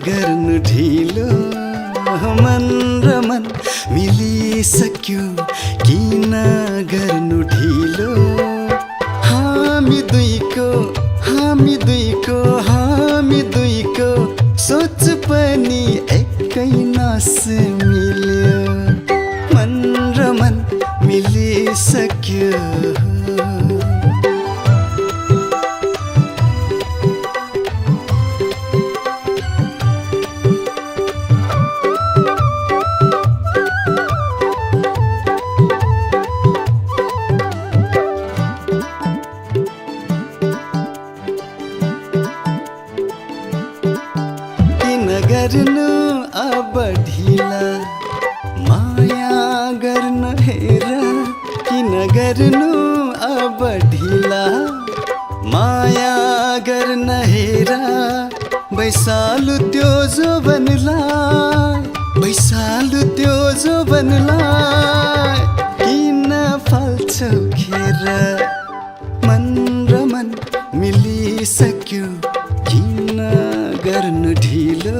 गर्नु ढिलो मन र मन मिलिसक्यो किन गर्नु ढिलो हामी दुईको सोच पनि एकै नस मिल्यो मन र मन मिलिसक्यो गर्नु अब ढिला माया गर्न हेर किन गर्नु अब ढिला माया गर्न हेर बैसालु त्यो जोबनलाई किन फाल्छौ खेर मन र मन मिलिसक्यो किन गर्नु ढिलो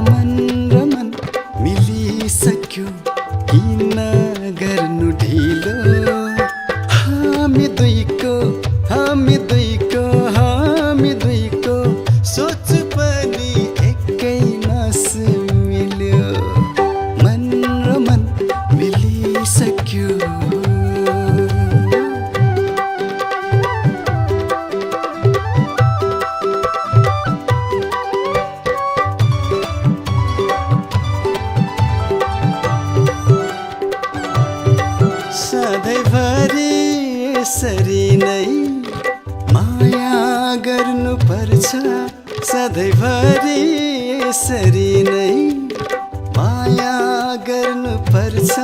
मन र मन मिलिसक्यो किन गर्नु ढिलो हामी दुईको सोच पनि एकै नस मिल्यो मन र मन मिलिसक्यो सधैँभरि यसरी नै माया गर्नुपर्छ सधैँभरि यसरी नै माया गर्नुपर्छ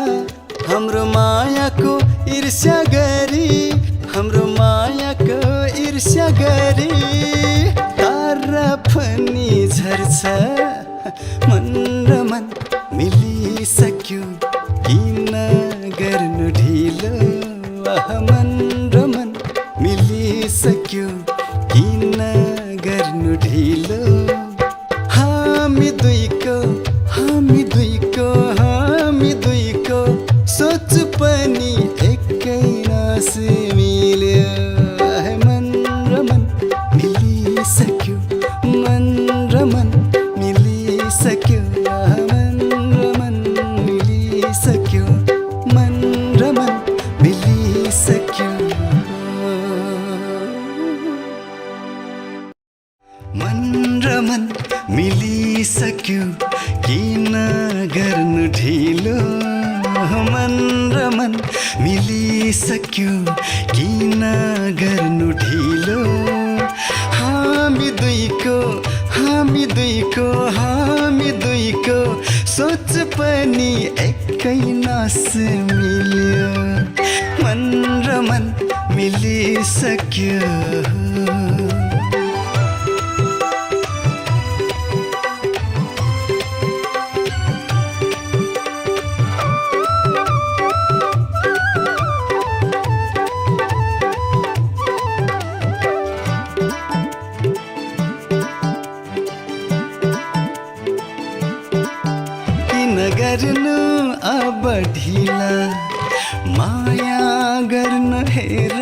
हाम्रो मायाको ईर्ष्या गरी तारा पनि झर्छ मन र मन मिलिसक्यो किन गर्नु ढिलो मन र मन मिलिसक्यो किन गर्नु ढिलो हामी दुईको सोच पनि एकै नस मिल्यो मन र मन मिलिसक्यो मन र मन मिलिसक्यो मन र मन मिलिसक्यो मन र मन मिलिसक्यो मन र मन मिलिसक्यो किन गर्नु ढिलो मन र मन मिलिसक्यो किन गर्नु ढिलो हामी दुईको सोच पनि एकै नस मिल्यो मन र मन मिलिसक्यो गर्नु अब ढिला माया गर्न हेर